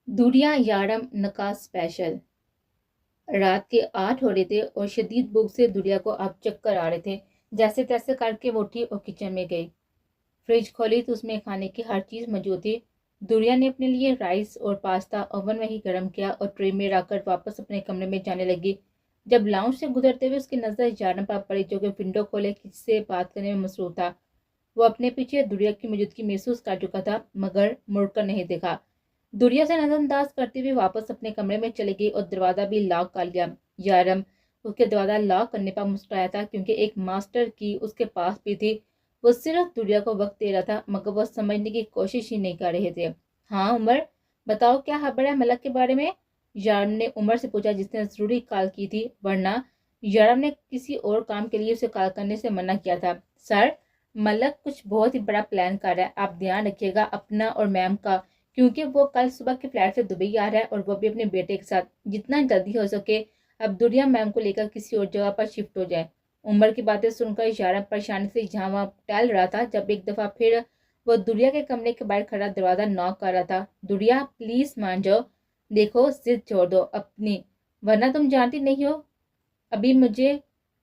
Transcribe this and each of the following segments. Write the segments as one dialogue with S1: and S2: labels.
S1: दुरिया यारम नका स्पेशल। रात के 8 हो रहे थे और शदीद भूख से दुरिया को अब चक्कर आ रहे थे। जैसे तैसे करके वो उठी और किचन में गई। फ्रिज खोली तो उसमें खाने की हर चीज़ मौजूद थी। दुरिया ने अपने लिए राइस और पास्ता ओवन में ही गर्म किया और ट्रे में रखकर वापस अपने कमरे में जाने लगी। जब लाउंज से गुजरते हुए उसकी नजर यारम पर पड़ी, जो कि विंडो खोले किसी से बात करने में मसरूफ था। वो अपने पीछे दुरिया की मौजूदगी महसूस कर चुका था, मगर मुड़कर नहीं देखा। दुरिया से नजरअंदाज करते हुए वापस अपने कमरे में चली गई और दरवाजा भी लॉक कर लिया। यारम उसके दरवाजा लॉक करने पर मुस्कुराया था, क्योंकि एक मास्टर की उसके पास भी थी। वो सिर्फ दुरिया को वक्त दे रहा था, मगर वो समझने की कोशिश ही नहीं कर रहे थे। हाँ उमर, बताओ क्या खबर है मलक के बारे में? यारम ने उमर से पूछा, जिसने जरूरी कॉल की थी, वरना यारम ने किसी और काम के लिए उसे कॉल करने से मना किया था। सर, मलक कुछ बहुत ही बड़ा प्लान कर रहा है, आप ध्यान रखिएगा अपना और मैम का, क्योंकि वो कल सुबह के फ्लाइट से दुबई आ रहा है और वो भी अपने बेटे के साथ। जितना जल्दी हो सके अब दुरिया मैम को लेकर किसी और जगह पर शिफ्ट हो जाए। उमर की बातें सुनकर यारम परेशानी से यहाँ वहाँ टहल रहा था, जब एक दफा फिर वो दुरिया के कमरे के बाहर खड़ा दरवाजा नॉक कर रहा था। दुरिया प्लीज मान जाओ, देखो जिद छोड़ दो अपनी, वरना तुम जानती नहीं हो अभी मुझे,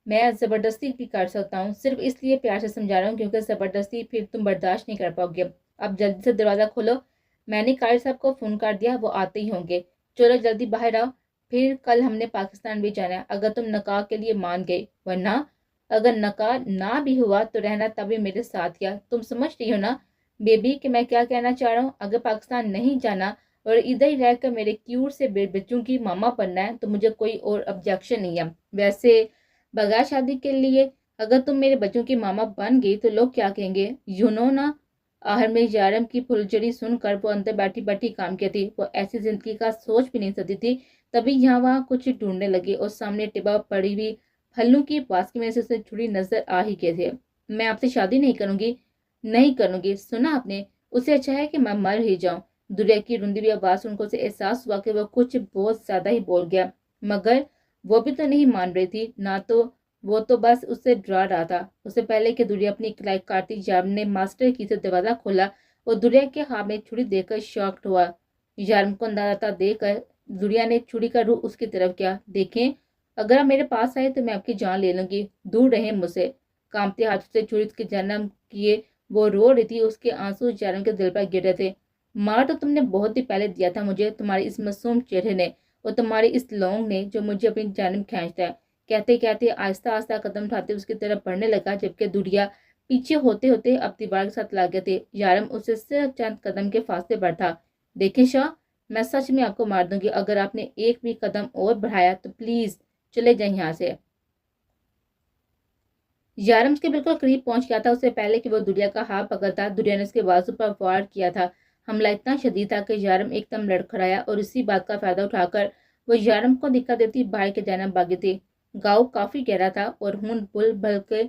S1: मैं जबरदस्ती भी कर सकता हूँ। सिर्फ इसलिए प्यार से समझा रहा हूँ, क्योंकि जबरदस्ती फिर तुम बर्दाश्त नहीं कर पाओगे। अब जल्दी से दरवाजा खोलो, मैंने कारी साहब को फोन कर दिया, वो आते ही होंगे। चलो जल्दी बाहर आओ, फिर कल हमने पाकिस्तान भी जाना है, अगर तुम नकाह के लिए मान गए, वरना अगर नकाह ना भी हुआ तो रहना तभी मेरे साथ। या तुम समझ रही हो ना बेबी कि मैं क्या कहना चाह रहा हूँ? अगर पाकिस्तान नहीं जाना और इधर ही रहकर मेरे क्यूट से बच्चों की मामा बनना है तो मुझे कोई और ऑब्जेक्शन नहीं है। वैसे बगैर शादी के लिए अगर तुम मेरे बच्चों की मामा बन गई तो लोग क्या कहेंगे, यू नो ना। आहर में यारम की फुलझड़ी सुनकर वो अंदर बैठी बैठी काम की थी। वो ऐसी जिंदगी का सोच भी नहीं सकती थी। तभी यहाँ वहाँ कुछ ढूंढने लगी और सामने टिबा पड़ी हुई फल्लू की बास्केट में से उसे छुरी नजर आ ही गए थे। मैं आपसे शादी नहीं करूंगी, नहीं करूंगी, सुना आपने? उससे अच्छा है कि मैं मर ही जाऊं। दुरिया की रुंधी हुई आवाज सुनकर उसे एहसास हुआ कि वह कुछ बहुत ज्यादा ही बोल गया, मगर वो भी तो नहीं मान रही थी ना, तो वो तो बस उससे डरा रहा था। उससे पहले कि दुरिया अपनी इकलाई काटती, यार्म ने मास्टर की से दरवाजा खोला और दुरिया के हाथ में छुरी देकर शॉक्ड हुआ। यार्म को अंदाजा देकर दुरिया ने छुरी का रुख उसकी तरफ किया। देखें, अगर आप मेरे पास आए तो मैं आपकी जान ले लूंगी, दूर रहे मुझसे। कांपते हाथों से छुरी के जन्म किए वो रो रही थी, उसके आंसू यार्म के दिल पर गिर रहे थे। मार तो तुमने बहुत ही पहले दिया था मुझे, तुम्हारे इस मासूम चेहरे ने और तुम्हारी इस लौंग ने, जो मुझे अपनी जानिब खींचता है। कहते कहते आहिस्ता आहिस्ता कदम उठाते उसकी तरफ बढ़ने लगा, जबकि दुरिया पीछे होते होते अब दीवार के साथ लग गए थे। यारम उससे सिर्फ चंद कदम के फासले पर था। देखें शाह, मैं सच में आपको मार दूंगी अगर आपने एक भी कदम और बढ़ाया, तो प्लीज चले जाए यहाँ से। यारम के बिल्कुल करीब पहुंच गया था। उससे पहले कि वो दुरिया का हाथ पकड़ता, दुरिया ने उसके बाजू पर वार किया था। हमला इतना शदीद था कि यारम एकदम लड़खड़ाया और इसी बात का फायदा उठाकर वो यारम को दिक्कत देती बाहर के जानब भागी थी। गाँव काफी गहरा था और खून बुल भल के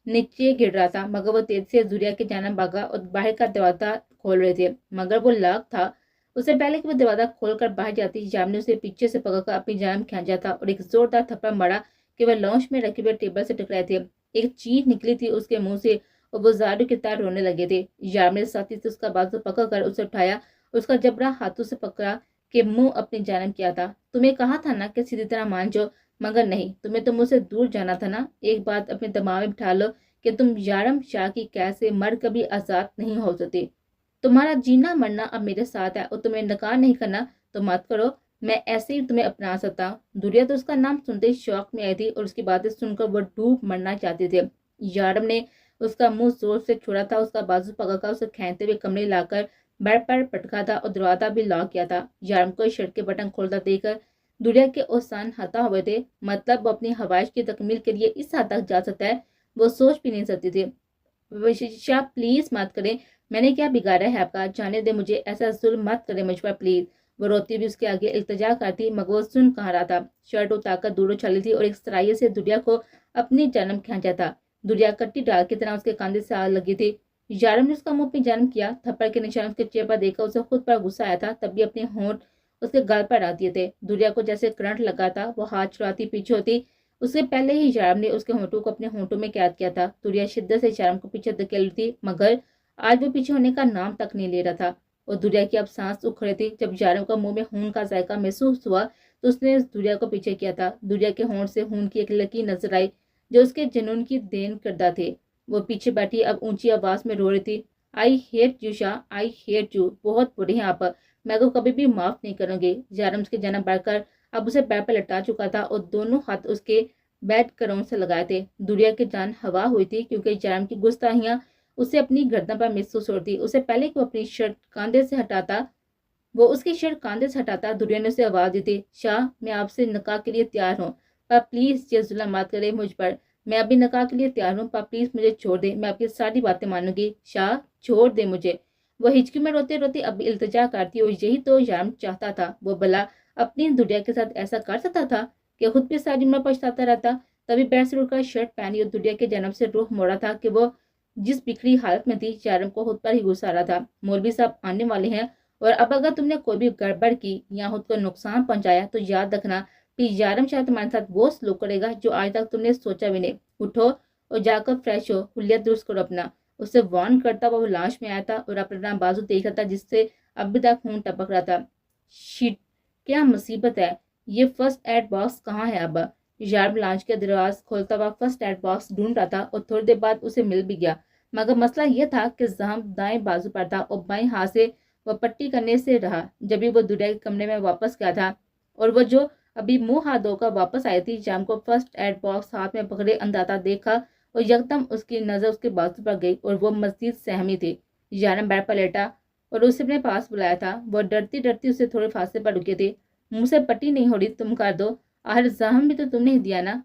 S1: नीचे गिर रहा था, मगर वो तेज से दुरिया के जानब भागा और बाहर का दरवाजा खोल रहे थे, मगर वो लॉक था। उससे पहले कि वो दरवाजा खोलकर बाहर जाती, यारम ने उसे पीछे से पकड़कर अपनी जानब खींचा था और एक जोरदार थप्पड़ मारा कि वह लॉन्च में रखे हुए टेबल से टकराए थे। एक चीख निकली थी उसके मुंह से और वो जारू की तरह रोने लगे थे। यार मेरे साथी से उसका बाजू पकड़कर उसे उठाया, उसका जबड़ा हाथों से पकड़ा के मुंह अपनी जानब किया था। तुम्हें कहा था ना कि सीधी तरह मान जाओ, मगर नहीं, तुम्हें तो मुझसे दूर जाना था ना। एक बात अपने दिमाग में बिठा लो कि तुम यारम शाह की कैद से मर कभी आजाद नहीं हो सकते। तुम्हारा जीना मरना अब मेरे साथ है और तुम्हें नकार नहीं करना तो मत करो, मैं ऐसे ही तुम्हें अपना सकता हूँ। दुरिया तो उसका नाम सुनते ही शौक में आई थी और उसकी बातें सुनकर वो डूब मरना चाहते थे। यारम ने उसका मुंह जोर से छोड़ा था, उसका बाजू पकड़कर उसे खींचते हुए कमरे लाकर बेड पर पटका था और दरवाजा भी लॉक किया था। यारम को शर्ट के बटन खोलता देखकर दुरिया के ओसान हता हुए थे। मतलब वो अपनी हवाइश की तकमील के लिए इस हद तक जा सकता है, वो सोच भी नहीं सकती थी। विशिषा प्लीज मत करें, मैंने क्या बिगाड़ा है आपका, जाने दे मुझे, ऐसा जुल्म मत करें मुझ पर प्लीज। वो रोती भी उसके आगे इल्तिजा करती, मगर वो सुन कहाँ रहा था। शर्ट उतारकर दूर उछाली थी और एक सराइये से दुरिया को अपनी जन्म खींचा था। दुरिया कट्टी डाल की तरह उसके कंधे से आग लगी थी। यारम ने उसका मुंह पे जन्म किया, थप्पड़ के निशान उसके चेहरे पर देखकर उसे खुद पर गुस्सा आया था, तभी अपने होंठ उसके गल पर आ दिए थे। दुरिया को जैसे करंट लगा था, वो हाथ छुड़ाती पीछे होती, उससे पहले ही यारम ने उसके होंठों को अपने होंठों में कैद किया था। दुरिया शिद्दत से यारम को पीछे धकेल थी, मगर आज वो पीछे होने का नाम तक नहीं ले रहा था। और दुरिया की अब सांस उख रही थी। जब जारम का मुंह में खून का जायका महसूस हुआ तो उसने दुरिया को पीछे किया था। दुरिया के होंठ से खून की एक लकीर नजर आई जो उसके जुनून की देन करदा थे। वो पीछे बैठी अब ऊंची आवाज में रो रही थी, I hate you Shah, I hate you, बहुत बुरी हैं आप, मैं को कभी भी माफ नहीं करूंगी। जारम के जन्म बढ़कर अब उसे पैर पर लटा चुका था और दोनों हाथ उसके बेड करों से लगाए थे। दुरिया की जान हवा हुई थी क्योंकि जारम की गुस्ताहियां उसे अपनी गर्दन पर महसूस होती। उसे पहले कि वो अपनी शर्ट कांधे से हटाता वो उसकी शर्ट कांधे से हटाता, दुरिया ने उसे आवाज दी थी, शाह मैं आपसे निकाह के लिए तैयार हूँ, पर प्लीज ये जुल्म मत करे मुझ पर। मैं अभी निकाह के लिए तैयार हूँ, पर प्लीज मुझे छोड़ दे, मैं आपकी सारी बातें मानूंगी, शाह छोड़ दे मुझे। वह हिचकी में रोते रोते अब इल्तिजा करती और यही तो जाम चाहता था। वो भला अपनी दुरिया के साथ ऐसा कर सकता था कि खुद भी सारी उम्र पछताता रहता। तभी बेड से उठकर शर्ट पहनी और दुरिया के जन्म से रुख मोड़ा था कि वो जिस बिखरी हालत में थी, जारम को खुद पर ही गुस्सा आ रहा था। मौलवी साहब आने वाले हैं और अब अगर तुमने कोई भी गड़बड़ की या खुद को नुकसान पहुंचाया तो याद रखना कि यारम शायद तुम्हारे साथ वो सलूक करेगा जो आज तक तुमने सोचा भी नहीं। उठो और जाकर फ्रेश हो, हुलिया दुरुस्त करो अपना। उससे वार्न करता हुआ वो लाश में आया था और अपना बाजू देख रहा था जिससे अभी तक खून टपक रहा था। शिट, क्या मुसीबत है, ये फर्स्ट एड बॉक्स कहाँ है अब? यारम लाश के दरवाज खोलता हुआ फर्स्ट एड बॉक्स ढूंढ रहा था और थोड़ी देर बाद उसे मिल भी गया। मगर मसला यह था कि जहां दाएं बाजू पर था और बाएं हाथ से वह पट्टी करने से रहा। जब भी वो दुरिया के कमरे में वापस गया था और वो जो अभी मुंह हाथ धोकर वापस आई थी, जाम को फर्स्ट एड बॉक्स हाथ में पकड़े अंदाता देखा और यकदम उसकी नजर उसके बाजू पर गई और वो मजीद सहमी थी। जारम बेड पर लेटा और उसे अपने पास बुलाया था। वो डरती डरती उसे थोड़े फासले पर रुके थे। मुंह से पट्टी नहीं हो रही, तुम कर दो, आखिर जहम भी तो तुमने ही दिया ना,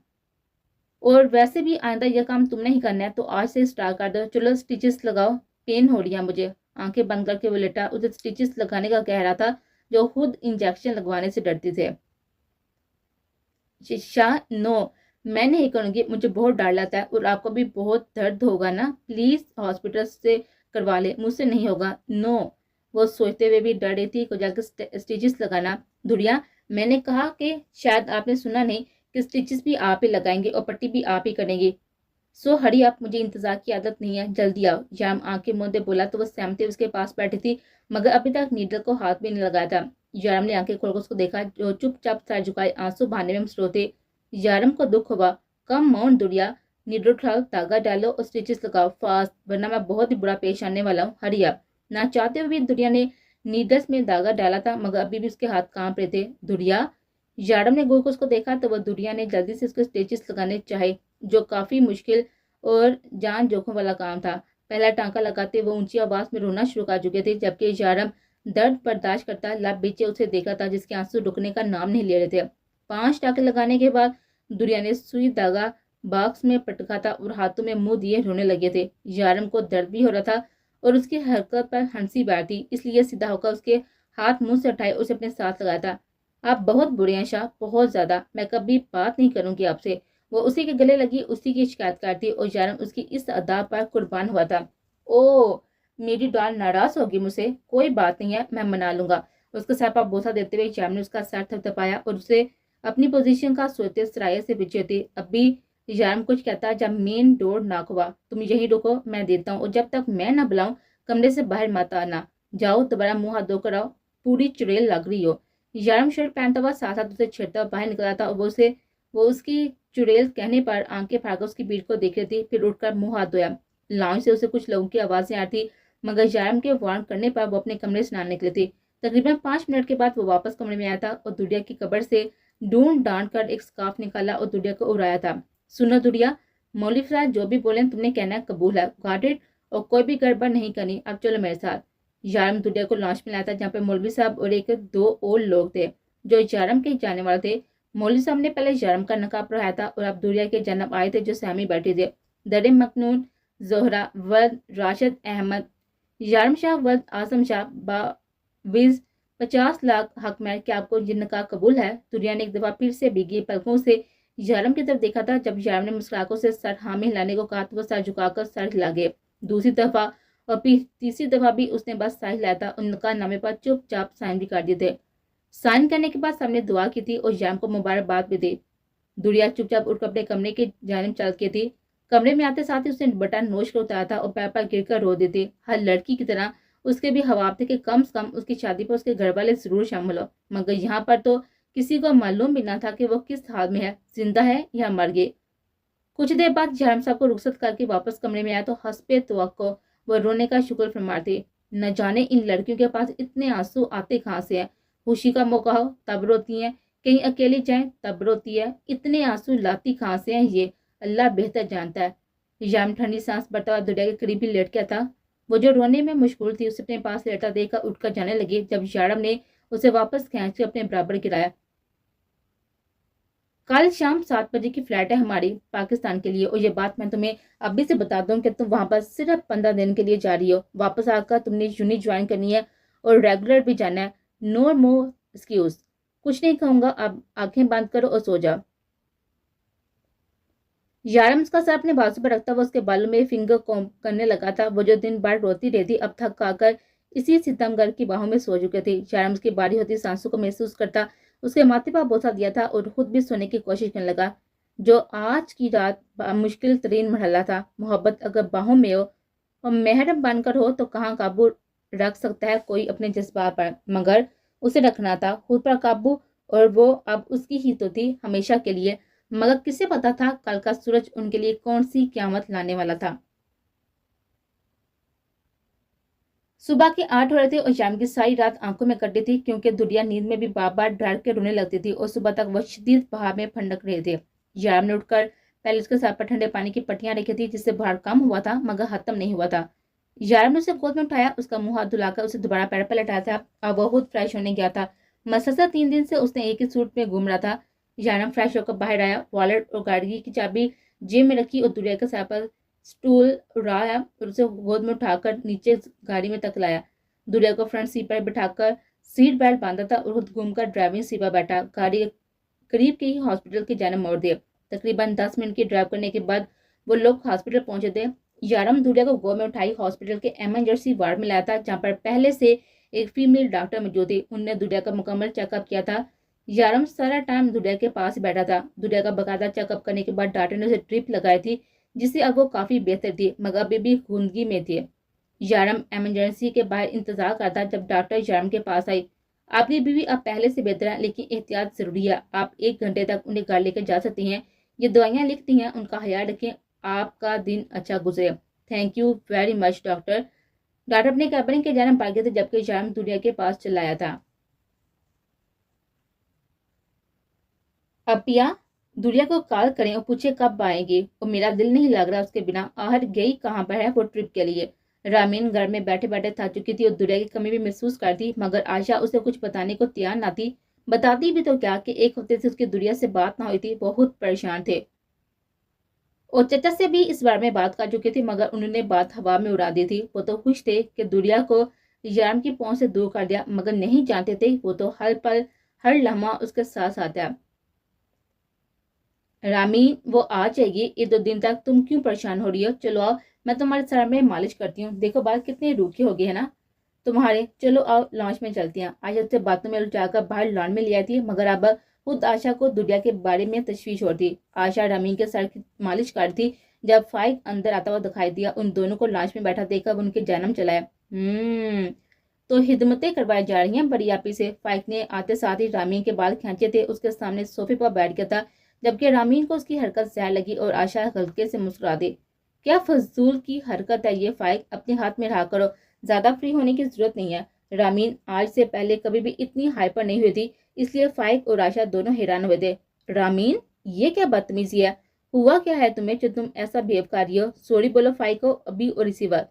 S1: और वैसे भी आइंदा यह काम तुमने ही करना है, तो आज से स्टार्ट कर दो, चलो स्टिचेस लगाओ, पेन हो रही है मुझे। आंखें बंद करके वो लेटा उसे स्टिचेस लगाने का कह रहा था जो खुद इंजेक्शन लगवाने से डरती थे। शाह नो, मैं नहीं करूंगी, मुझे बहुत डर लगता है और आपको भी बहुत दर्द होगा ना, प्लीज हॉस्पिटल से करवा ले, मुझसे नहीं होगा, नो। वो सोचते हुए भी डर रही थी को जाकर स्टिचेस लगाना। दुरिया, मैंने कहा कि शायद आपने सुना नहीं कि स्टिचेस भी आप ही लगाएंगे और पट्टी भी आप ही करेंगे। सो हरी आप, मुझे इंतजार की आदत नहीं है, जल्दी आओ। जाम आंखें मूंदे बोला तो वो सहमती उसके पास बैठी थी मगर अभी तक नीडल को हाथ भी नहीं लगाया था। जारम ने आंखें खोलकर उसको देखा जो चुपचाप सर झुकाए आंसू बहाने में मसरूफ थे। जारम को दुख हुआ। कम माउंट दुरिया, नीडल उठाओ, धागा डालो और स्टिचेस लगाओ फास्ट, वरना मैं बहुत ही बुरा पेश आने वाला हूँ, हरी आप। ना चाहते हुए भी दुरिया ने नीडल्स में धागा डाला था मगर अभी भी उसके हाथ कांप रहे थे। दुरिया, जारम ने गोल को उसको देखा तो वह दुरिया ने जल्दी से उसको स्टिचेस लगाने चाहे जो काफी मुश्किल और जान जोखिम वाला काम था। पहला टांका लगाते वो ऊंची आवाज में रोना शुरू कर चुके थे जबकि जारम दर्द बर्दाश्त करता लब बीचे उसे देखा था जिसके आंसू रुकने का नाम नहीं ले रहे थे। 5 टांके लगाने के बाद दुरिया ने सुई धागा बॉक्स में पटका था और हाथों में मुंह दिए रोने लगे थे। जारम को दर्द भी हो रहा था और उसकी हरकत पर हंसी बार थी, इसलिए सीधा होकर उसके हाथ मुंह से उठाए उसे अपने साथ लगाया था। आप बहुत बुरे हैं शाह, बहुत ज्यादा, मैं कभी बात नहीं करूंगी आपसे। वो उसी के गले लगी, उसी की शिकायत करती और जारम उसकी इस अदा पर कुर्बान हुआ था। ओ, मेरी डाल नाराज होगी मुझसे, कोई बात नहीं है, मैं मना लूंगा। उसके सर पर बोसा देते हुए जारम ने उसका सर थपथपाया और उसे अपनी पोजीशन का सोते सराय से पीछे थी। अभी जारम कुछ कहता जब मेन डोर नाक हुआ, तुम यही रुको, मैं देता हूँ, और जब तक मैं ना बुलाऊं कमरे से बाहर मत आना, जाओ दोबारा मुंह हाथ धोकर आओ, पूरी चुड़ैल लग रही हो। जारम शर्ट पहनता हुआ साथ साथ उसे छेड़ता बाहर निकला था और वो उसकी चुड़ैल कहने पर आंखें फाड़कर उसकी भीड़ को देख रही थी। फिर उठकर मुंह हाथ धोया। लाउंज से उसे कुछ लोगों की आवाजें आ रही थी मगर जारम के वार्न करने पर वो अपने कमरे से ना निकली थी। तकरीबन 5 मिनट के बाद वो वापस कमरे में आया था और दुरिया की कब्र से ढूंढ डांट कर एक स्कार्फ निकाला और दुरिया को उड़ाया था। सुनो दुरिया, मौलवी साहब जो भी बोले तुमने कहना कबूल है, गॉट इट, और कोई भी गड़बड़ नहीं करनी, अब चलो मेरे साथ। जारम दुरिया को लॉन्च में लाया था जहाँ पे मौलवी साहब और एक 2 और लोग थे जो जारम के जाने वाले थे। मौलवी साहब ने पहले जारम का नकाब पढ़ाया था और अब दुरिया के जन्म आए थे जो सहमी बैठे थे। दरे मखनून, जोहरा, वद, राशिद अहमद, जारम शाह, वद, आजम शाह, बाविज, 50 लाख हक में, क्या आपको जिन्न का कबूल है? दुरिया ने एक दफा फिर से भीगी पलकों से जारम की तरफ देखा था। जब जारम ने मुस्कुराकर से सर हाँ में हिलाने को कहा तो वो सर झुकाकर सर हिला गए। दूसरी दफा और फिर तीसरी दफा भी उसने बस साइन हिलाया था। उनका नामे पर चुपचाप साइन भी कर दिए थे। साइन करने के बाद सबने दुआ की थी और जाम को मुबारकबाद भी दी। दुरिया चुपचाप उठकर अपने कमरे की जानिब चल के थी। कमरे में आते साथ ही उसने बटन नोच कर उतारा था और पैर पर गिरकर रो दी थी हर लड़की की तरह। उसके भी ख्वाब थे कि कम से कम उसकी शादी पर उसके घर वाले जरूर शामिल हो, मगर यहाँ पर तो किसी को मालूम भी ना था कि वो किस हाल में है, जिंदा है या मर गए। कुछ देर बाद जहरम साहब को रुखसत करके वापस कमरे में आया तो हंसपे तवक्को वो रोने का शुक्र फरमाते थे। न जाने इन लड़कियों के पास इतने आंसू आते कहाँ से हैं। खुशी का मौका हो तब रोती हैं, कहीं अकेली जाए तब रोती है, इतने आंसू लाती कहाँ से हैं ये अल्लाह बेहतर जानता है। याम ठंडी सांस भरता हुआ दुनिया के करीब ही लेट गया था। वो जो रोने में मशगूल थी उसे अपने पास लेटा देखकर उठकर जाने लगी जब यारम ने उसे वापस खींच कर अपने बराबर गिराया। कल शाम 7 बजे की फ्लाइट है हमारी पाकिस्तान के लिए, और ये बात मैं तुम्हें अभी से बता दूं कि तुम वहां पर सिर्फ 15 दिन के लिए जा रही हो। वापस आकर तुमने यूनिट ज्वाइन करनी है और रेगुलर भी जाना है। नो मोर एक्सक्यूज। कुछ नहीं कहूंगा, अब आंखें बंद करो और सो जाओ। यारम उसका सर अपने बाजू पर रखता हुआ उसके बालों में फिंगर कॉम्ब करने लगा था। वो जो दिन भर रोती रहती अब थक आकर इसी सितमगर की बाहों में सो चुके थे। यारम उसकी बारी होती सांसों को महसूस करता उसके माथे पर बोसा दिया था और खुद भी सोने की कोशिश करने लगा। जो आज की रात मुश्किल तरीन मरहला था। मोहब्बत अगर बाहों में हो और महरम बनकर हो तो कहाँ काबू रख सकता है कोई अपने जज्बात पर, मगर उसे रखना था खुद पर काबू, और वो अब उसकी ही तो थी हमेशा के लिए। मगर किसे पता था कल का सूरज उनके लिए कौन सी क़यामत लाने वाला था। सुबह के 8 हो रहे थे और शाम की सारी रात आंखों में कटी थी क्योंकि दुनिया नींद में भी बार बार डर के रोने लगती थी और सुबह तक वह शदीद बहाव में फंडक रहे थे। याम ने उठकर पहले उसके सर पर ठंडे पानी की पट्टियां रखी थी जिससे बाहर कम हुआ था मगर खत्म नहीं हुआ था। याम ने उसे गोद में उठाया, उसका मुंह हाथ धुलाकर उसे दोबारा पैर पर लटाया था। अब वह खुद फ्रेश होने गया था। मसलसल 3 दिन से उसने एक ही सूट में घूम रहा था। यारम फ्रेश होकर बाहर आया, वॉलेट और गाड़ी की चाबी जेब में रखी और दुनिया के सर पर स्टूल उड़ाया और उसे गोद में उठाकर नीचे गाड़ी में तक लाया। दुनिया को फ्रंट सीट पर बिठाकर सीट बेल्ट बांधा था और खुद घूमकर ड्राइविंग सीट पर बैठा। गाड़ी करीब के ही हॉस्पिटल की जानब मोड़ दिया। तकरीबन 10 मिनट की ड्राइव करने के बाद वो लोग हॉस्पिटल पहुंचे थे। यारम दुनिया को गोद में उठाई हॉस्पिटल के एमरजेंसी वार्ड में लाया था जहाँ पर पहले से एक फीमेल डॉक्टर मौजूद थी। उनने दुनिया का मुकम्मल चेकअप किया था। यारम सारा टाइम दुनिया के पास ही बैठा था। दुनिया का बाकायदा चेकअप करने के बाद डॉक्टर ने उसे ड्रिप लगाई थी जिससे अब वो काफी बेहतर थी मगर अभी भी खूनगी में थी। यारम इमरजेंसी के बाहर इंतजार करता जब डॉक्टर यारम के पास आई। आपकी बीवी अब पहले से बेहतर है लेकिन एहतियात जरूरी है। आप 1 घंटे तक उन्हें घर लेकर जा सकती हैं। ये दवाइयाँ लिखती हैं, उनका ख्याल रखें। आपका दिन अच्छा गुजरे। Thank you very much doctor. Doctor अपने कैबिन के जन्म पाल गए थे जबकि यारम दुनिया के पास चला आया था। अब पिया दुनिया को कॉल करें और पूछे कब आएंगे, और मेरा दिल नहीं लग रहा उसके बिना। आहर गई कहाँ पर है वो ट्रिप के लिए। रामीन घर में बैठे बैठे थक चुकी थी और दुनिया की कमी भी महसूस करती मगर आशा उसे कुछ बताने को तैयार ना थी। बताती भी तो क्या कि 1 हफ्ते से उसकी दुनिया से बात ना हुई थी। बहुत परेशान थे और चचा से भी इस बारे में बात कर चुके थे मगर उन्होंने बात हवा में उड़ा दी थी। वो तो खुश थे कि दुनिया को यारम की पहुंच से दूर कर दिया मगर नहीं जानते थे वो तो हर पल हर लम्हा उसके साथ साथ है। रामी वो आ जाएगी, 1-2 दिन तक तुम क्यों परेशान हो रही हो। चलो आओ मैं तुम्हारे सर में मालिश करती हूँ। देखो बाल कितने रूखे हो गए है ना तुम्हारे। चलो आओ लॉन्च में चलती हैं। आशा से बातों में उलझाकर बाहर लॉन में ले आई थी मगर अब खुद आशा को दुनिया के बारे में तशवीश हो थी। आशा रामी के सर की मालिश कर थी जब फाइक अंदर आता हुआ दिखाई दिया। उन दोनों को लॉन्च में बैठा देखकर उनके जन्म चलाया। तो हिदमतें करवाई जा रही हैं बड़ी आपी से। फाइक ने आते साथ ही रामी के बाल खींचे थे। उसके सामने सोफे पर बैठ गया था जबकि रामीन को उसकी हरकत जहर लगी और आशा हल्के से मुस्कुरा दी। क्या फजूल की हरकत है ये फाइक, अपने हाथ में रहा करो, ज्यादा फ्री होने की जरूरत नहीं है। रामीन आज से पहले कभी भी इतनी हाइपर नहीं हुई थी इसलिए फाइक और आशा दोनों हैरान हुए थे। रामीन ये क्या बदतमीजी है, हुआ क्या है तुम्हें जो तुम ऐसा बिहेव कर रही हो। सॉरी बोलो फाइक को अभी और इसी वक्त।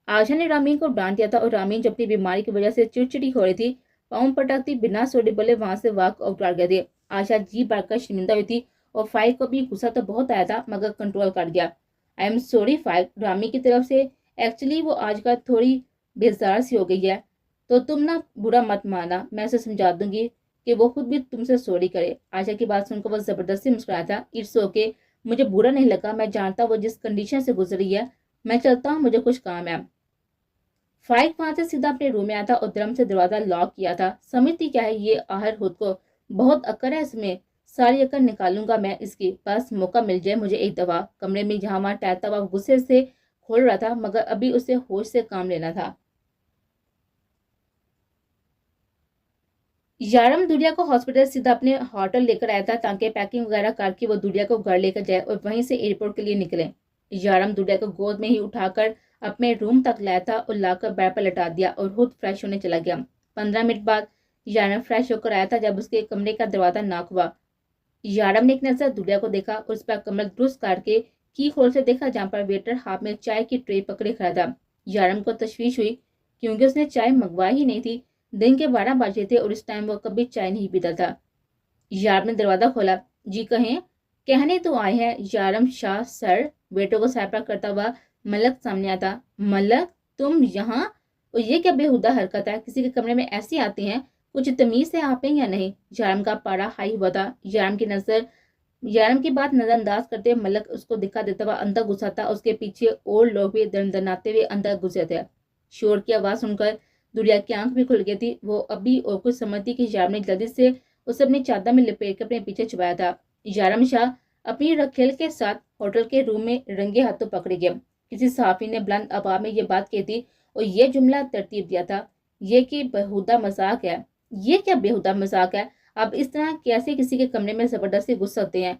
S1: आशा ने रामीन को डांट दिया था और रामीन जो अपनी बीमारी की वजह से चिड़चिड़ी हो रही थी पाँव पटकती बिना सॉरी बोले वहां से वॉक आउट कर गए थे। आशा जी भरकर शर्मिंदा हुई थी और फाइक को भी गुस्सा तो बहुत आया था मगर कंट्रोल कर गया। आई एम सॉरी फाइक, रामी की तरफ से। एक्चुअली वो आजकल थोड़ी बेजार सी हो गई है तो तुम ना बुरा मत माना, मैं उसे समझा दूंगी कि वो खुद भी तुमसे सॉरी करे। आशा की बात सुनकर वो जबरदस्ती मुस्कुराया था। इट्स ओके, मुझे बुरा नहीं लगा, मैं जानता वो जिस कंडीशन से गुजरी है। मैं चलता हूँ, मुझे कुछ काम है। फाइक वहां से सीधा अपने रूम में आया था और दरम से दरवाजा लॉक किया था। समझती क्या है ये आहर खुद को, बहुत अक्ल है इसमें, सारी अकल निकालूंगा मैं इसकी, बस मौका मिल जाए मुझे एक दफा। कमरे में जहां वहां टहलता हुआ गुस्से से खोल रहा था मगर अभी उसे होश से काम लेना था। यारम दुनिया को हॉस्पिटल सीधा अपने होटल लेकर आया था ताकि पैकिंग वगैरह करके वो दुनिया को घर लेकर जाए और वहीं से एयरपोर्ट के लिए निकले। यारम दुनिया को गोद में ही उठाकर अपने रूम तक लाया था और लाकर बेड पर लटा दिया और खुद फ्रेश होने चला गया। 15 मिनट बाद यारम फ्रेश होकर आया था जब उसके कमरे का दरवाजा नॉक हुआ। यारम ने एक नजर दुनिया को देखा और उस पर कमर दुरुस्त करके की खोल से देखा जहाँ पर वेटर हाथ में चाय की ट्रे पकड़े खड़ा था। यारम को तशवीश हुई क्योंकि उसने चाय मंगवाई ही नहीं थी। दिन के 12 बजे थे और इस टाइम वो कभी चाय नहीं पीता था। यारम ने दरवाजा खोला। जी कहें। कहने तो आए हैं यारम शाह सर। बेटों को सैपरा करता हुआ मलक सामने आता। मलक तुम यहाँ? और ये क्या बेहुदा हरकत है, किसी के कमरे में ऐसे आते हैं? कुछ तमीज से आप हैं या नहीं? यारम का पारा हाई हुआ था। यारम की बात नजरअंदाज करते मलक उसको दिखा देता हुआ अंदर घुसा था। उसके पीछे और लोग भी दनदनाते हुए अंदर घुसे थे। शोर की आवाज सुनकर दुरिया की आंख भी खुल गई थी। वो अभी और कुछ समझती कि यारम ने जल्दी से उसे अपनी चादर में लपेट कर अपने पीछे छुपाया था। यारम शाह अपनी रखेल के साथ होटल के रूम में रंगे हाथों पकड़े गए। किसी सहाफी ने बुलंद आवाज में ये बात कही थी और ये जुमला तरतीब दिया था, ये कि बेहुदा मजाक है। ये क्या बेहुदा मजाक है? आप इस तरह कैसे किसी के कमरे में जबरदस्ती घुस सकते हैं?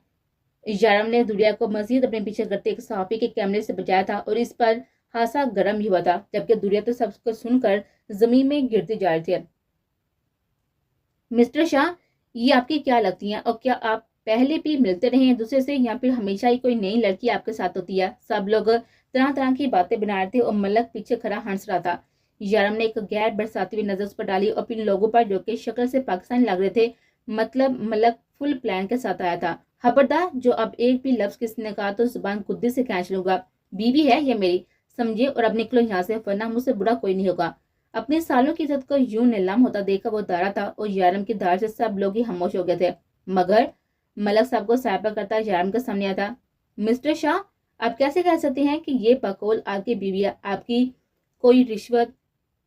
S1: यारम ने दुनिया को मजीद अपने पीछे करते एक सहाफी के कैमरे से बचाया था और इस पर हादसा गर्म ही हुआ था, जबकि दुनिया तो सब कुछ सुनकर जमीन में गिरती जा रही थी। मिस्टर शाह, ये आपकी क्या लगती हैं और क्या आप पहले भी मिलते रहे हैं दूसरे से या फिर हमेशा ही कोई नई लड़की आपके साथ होती है? सब लोग तरह तरह की बातें बना रहे थे और मलक पीछे खड़ा हंस रहा था। यारम ने एक गैर बरसाती हुई नजर उस पर डाली और फिर लोगों पर जो कि शक्ल से पाकिस्तानी लग रहे थे। मतलब मलक फुल प्लान के साथ आया था। खबरदार, जो अब एक भी लफ्ज किसी ने कहा तो जुबान गुद्दी से खींच लूंगा। बीवी है ये मेरी, समझे, और अब निकलो यहाँ से वरना मुझसे बुरा कोई नहीं होगा। अपने सालों की इज्जत को यूं नीलाम होता देखकर वो दारा था और यारम की धार से सब लोग ही खामोश हो गए थे। मगर मलक साहब को साहबा करता यारम के सामने आता। मिस्टर शाह, आप कैसे कह सकते हैं कि ये बकौल आपकी बीवी है? आपकी कोई रिश्वत,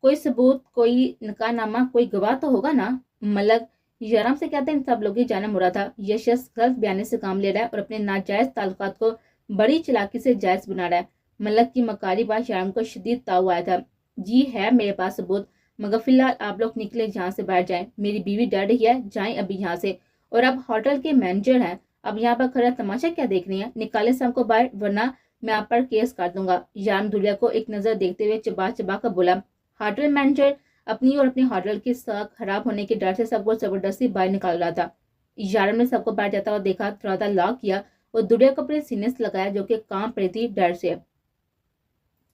S1: कोई सबूत, कोई निकाहनामा, कोई गवाह तो होगा ना? मलक यारम से कहते इन सब लोग ही जाना मुरा था। यह शख्स गलत बयानी से काम ले रहा है और अपने नाजायज ताल्लुकात को बड़ी चालाकी से जायज बना रहा है। मलक की मकारी बात यारम को शदीद ताव आया था। जी है मेरे पास सबूत, मगर फिलहाल आप लोग निकले यहाँ से बाहर जाएं। मेरी बीवी डर रही है, जाएं अभी यहाँ से। और अब होटल के मैनेजर हैं, अब यहाँ पर खड़ा तमाशा क्या देख रही है? निकाले सब को बाहर वरना मैं आप पर केस कर दूंगा। यारम दुलिया को एक नजर देखते हुए चबा चबा कर बोला। होटल मैनेजर अपनी और अपने होटल की साख खराब होने के डर से सबको जबरदस्ती बाहर निकाल रहा था। यारम ने सबको बाहर जाता हुआ देखा, दरवाजा लॉक किया और दुलिया को अपने सीने से लगाया जो कि कांप रही थी डर से।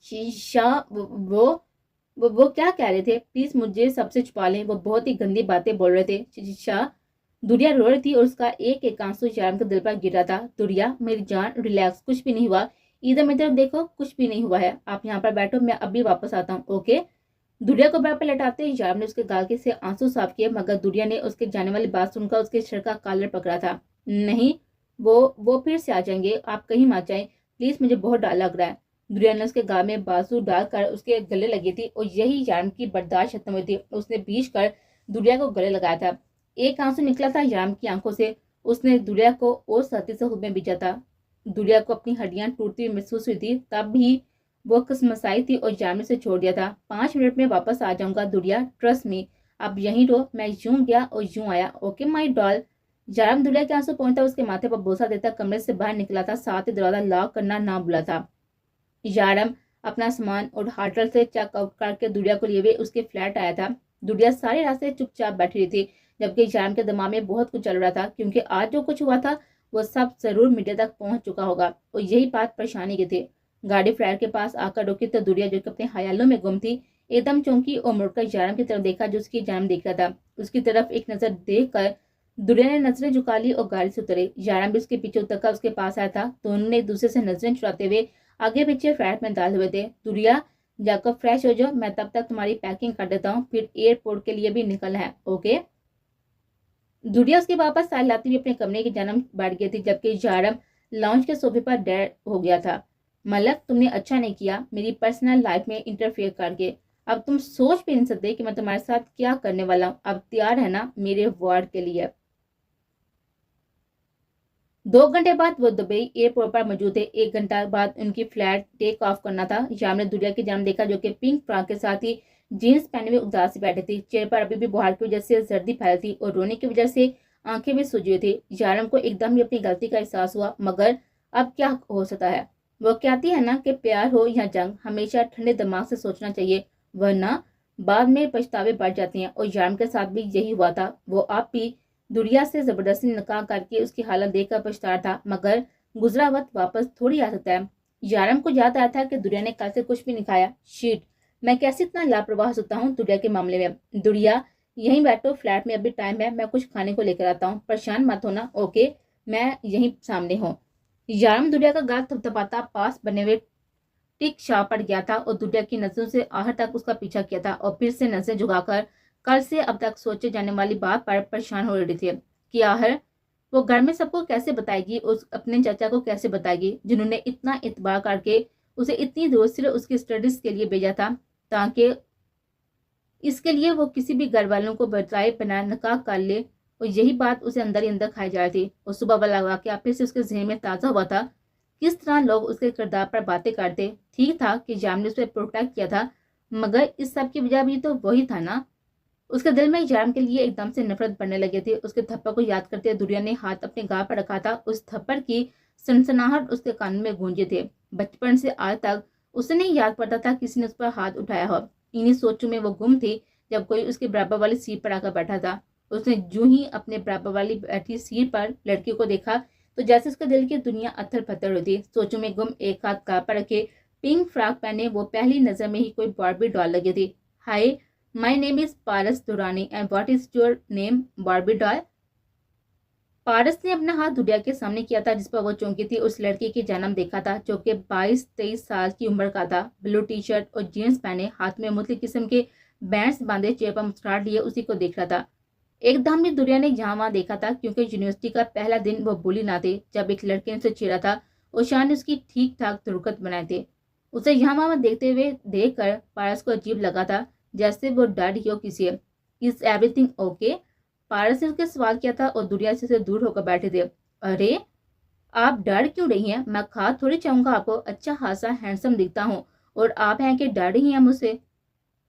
S1: शीशा वो क्या कह रहे थे? प्लीज मुझे सबसे छुपा लें, वो बहुत ही गंदी बातें बोल रहे थे। शीशा दुरिया रो रही थी और उसका एक एक आंसू यारम के दिल पर गिर रहा था। दुरिया मेरी जान, रिलैक्स, कुछ भी नहीं हुआ। इधर इधर देखो, कुछ भी नहीं हुआ है। आप यहाँ पर बैठो, मैं अभी वापस आता हूँ, ओके? दुरिया को बेड पर लटाते यारम ने उसके गाल के से आंसू साफ किए, मगर दुरिया ने उसके जाने वाली बात सुनकर उसके शर्ट का कॉलर पकड़ा था। नहीं, वो फिर से आ जाएंगे, आप कहीं मत जाएं प्लीज, मुझे बहुत डर लग रहा है। दुरिया ने उसके गाल में बाजू डालकर उसके गले लगी थी और यही यारम की बर्दाश्त खत्म हुई थी। उसने बीच कर दुरिया को गले लगाया था। एक आंसू निकला था यारम की आंखों से। उसने दुरिया को और सख्ती से खुद में बीचा था। दुरिया को अपनी हड्डियां टूटती हुई महसूस हुई थी, तब भी वो कसमसाई थी और यारम से छोड़ दिया था। 5 मिनट में वापस आ जाऊंगा दुरिया, ट्रस्ट मी। अब यहीं रहो, मैं यूं गया और यूं आया, ओके माई डॉल। यारम दुरिया के आंसू पहुंचता उसके माथे पर बोसा देता कमरे से बाहर निकला था, साथ ही दरवाजा लॉक करना ना भूला था। यारम अपना सामान और होटल से चेकआउट करके दुरिया को लिए हुए उसके फ्लैट आया था। दुरिया सारे रास्ते चुपचाप बैठी रही थी, जबकि यारम के दिमाग में बहुत कुछ चल रहा था क्योंकि आज जो कुछ हुआ था वो सब जरूर मीडिया तक पहुंच चुका होगा और यही बात परेशानी की थी। गाड़ी फ्लैट के पास आकर रुकी तो दुरिया जो कि अपने ख्यालों में गुम थी एकदम चौंकी और मुड़कर यारम की तरफ देखा जो उसकी जान देख रहा था। उसकी तरफ एक नजर देख कर दुरिया ने नजरें झुका ली और गाड़ी से उतरे। यारम भी उसके पीछे उतरकर उसके पास आया था। दोनों ने एक दूसरे से नजरें चुराते हुए आगे पीछे फ्लैट में डाल हुए थे। दुरिया जाकर फ्रेश हो जाओ, मैं तब तक तुम्हारी पैकिंग कर देता हूँ, फिर एयरपोर्ट के लिए भी निकलना है, ओके? दुरिया उसके वापस साल लाती हुई अपने कमरे की जन्म बैठ गई थी, जबकि यारम लॉन्च के सोफे पर डेड हो गया था। मलक, तुमने अच्छा नहीं किया मेरी पर्सनल लाइफ में इंटरफेयर करके। अब तुम सोच भी नहीं सकते कि मैं तुम्हारे साथ क्या करने वाला हूँ। अब तैयार है ना मेरे वार्ड के लिए? 2 घंटे बाद वो दुबई एयरपोर्ट पर मौजूद थे। 1 घंटा बाद उनकी फ्लाइट टेक ऑफ करना था। याम ने दुनिया की जाम देखा जो कि पिंक फ्रॉक के साथ ही जीन्स पहने हुए उदास सी बैठी थी। चेहरे पर अभी भी बुखार की वजह से सर्दी फैली थी और रोने की वजह से आंखें भी सूजी हुई थी। यारम को एकदम ही अपनी गलती का एहसास हुआ, मगर अब क्या हो सकता है। वो कहती है ना कि प्यार हो या जंग, हमेशा ठंडे दिमाग से सोचना चाहिए, वरना बाद में पछतावे बढ़ जाती हैं। और यारम के साथ भी यही हुआ था। वो आप भी दुनिया से जबरदस्ती निकाह करके उसकी हालत देखकर पछता रहा था, मगर गुजरा वक्त वापस थोड़ी आ सकता है। यारम को याद आया था कि दुनिया ने कल से कुछ भी नहीं खाया। शीट, मैं कैसे इतना लापरवाह होता हूँ दुनिया के मामले में। दुनिया, यहीं बैठो, फ्लैट में अभी टाइम है, मैं कुछ खाने को लेकर आता हूँ, परेशान मत होना, ओके, मैं यहीं सामने हूँ। यारम दुनिया का गाल थपथपाता पास बने हुए टिक शाह पर गया था और दुनिया की नजरों से आहर तक उसका पीछा किया था और फिर से नजरें झुकाकर कल से अब तक सोचे जाने वाली बात पर परेशान हो रही थी कि आहर वो घर में सबको कैसे बताएगी, उस अपने चाचा को कैसे बताएगी जिन्होंने इतना इतबार करके उसे इतनी दूर सिर्फ उसकी स्टडीज के लिए भेजा था, ताकि इसके लिए वो किसी भी घर वालों को बताए बिना निकाह कर ले। और यही बात उसे अंदर ही अंदर खाई जा रही थी। और सुबह वाला वाकया फिर से उसके जहन में ताजा हुआ था। किस तरह लोग उसके किरदार पर बातें करते। ठीक था कि जाम ने उसे प्रोटेक्ट किया था, मगर इस सब की वजह भी तो वही था ना। उसके दिल में जाम के लिए एकदम से नफरत बढ़ने लगी थी। उसके थप्पड़ को याद करते दुनिया ने हाथ अपने गाल पर रखा था। उस थप्पड़ की सनसनाहट उसके कान में गूंजे थे। बचपन से आज तक उसे नहीं याद पड़ता था किसी ने उस पर हाथ उठाया हो। इन्हीं सोचों में वो गुम थी जब कोई उसके बराबर वाली सीट पर आकर बैठा था। उसने जूं ही अपने बराबर वाली बैठी सीट पर लड़की को देखा तो जैसे उसके दिल की दुनिया अथर पथर हुई थी। सोचों में गुम, एक हाथ गाल पर रखे, पिंक फ्रॉक पहने वो पहली नजर में ही कोई बार्बी डॉल लगी थी। Hi, my name is Paras Durrani and what is your name, Barbie doll. Paras ने अपना हाथ दुनिया के सामने किया था जिस पर वो चौंकी थी। उस लड़की की जन्म देखा था जो कि 22-23 साल की उम्र का था। ब्लू टी शर्ट और जीन्स पहने, हाथ में मुख्तलिफ किस्म के बैंड्स बांधे, चेहरे पर मुस्कुराहट लिए उसी को देख रहा था। एकदम भी दुनिया ने यहाँ वहां देखा था, क्योंकि यूनिवर्सिटी का पहला दिन वो भूली ना थे जब एक लड़के ने उसे छेड़ा था और शान ने उसकी ठीक ठाक तुरकत बनाए थे। उसे यहाँ वहां देखते हुए देख कर पारस को अजीब लगा था, जैसे वो डर रही हो किसी। इज एवरीथिंग ओके, पारस ने उसके सवाल किया था और दुनिया से दूर होकर बैठे थे। अरे, आप डर क्यों रही हैं? मैं खा थोड़ी चाहूंगा आपको, अच्छा खासा हैंडसम दिखता हूँ और आप हैं कि डर रही हैं मुझसे।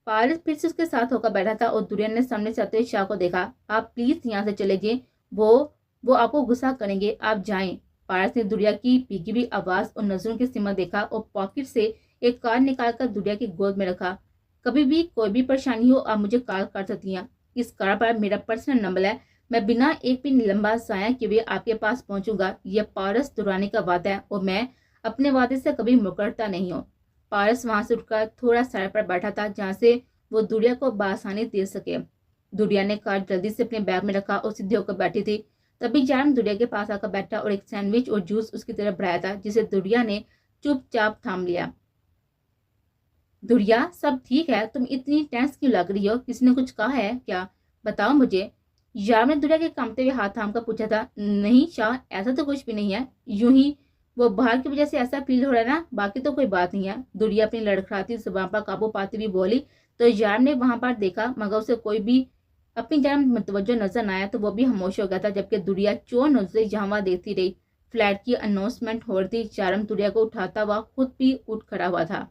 S1: पारस फिर से उसके साथ होकर बैठा था और दुनिया ने सामने से आते हुए शाह को देखा। आप प्लीज यहाँ से चले जाइए, वो आपको गुस्सा करेंगे, आप जाएं। पारस ने दुनिया की भीगी हुई आवाज और नजरों की सीमा देखा और पॉकेट से एक कार्ड निकालकर दुनिया की गोद में रखा। कभी भी कोई भी परेशानी हो आप मुझे कॉल कर सकती हैं। इस कार्ड पर मेरा पर्सनल नंबर है, मैं बिना एक भी लंबा जाया किए हुए आपके पास पहुंचूंगा। यह पारस दुरानी का वादा है और मैं अपने वादे से कभी मुकरता नहीं हूँ। पारस वहां से उठकर थोड़ा सड़क पर बैठा था जहां से वो दुनिया को बआसानी दे सके। दुनिया ने कार्ड जल्दी से अपने बैग में रखा और सीधे होकर बैठी थी। तभी जारम दुनिया के पास आकर बैठा और एक सैंडविच और जूस उसकी तरफ बढ़ाया था, जिसे दुनिया ने चुपचाप थाम लिया। दुरिया, सब ठीक है? तुम इतनी टेंस क्यों लग रही हो? किसी ने कुछ कहा है क्या? बताओ मुझे। यार ने दुरिया के कांपते हुए हाथ थाम कर पूछा था। नहीं शाह, ऐसा तो कुछ भी नहीं है, यूं ही वो बाहर की वजह से ऐसा फील हो रहा है ना, बाकी तो कोई बात नहीं है। दुरिया अपनी लड़खड़ाती जुबान पर काबू पाती हुई बोली। तो यार ने वहां पर देखा, मगर उसे कोई भी अपनी जानब मुतवज्जो नजर न आया तो वो भी खामोश हो गया था, जबकि दुरिया चोर नजरे जहां वहां देखती रही। फ्लैट की अनाउंसमेंट हो रही थी। चारम दुरिया को उठाता हुआ खुद भी उठ खड़ा हुआ था।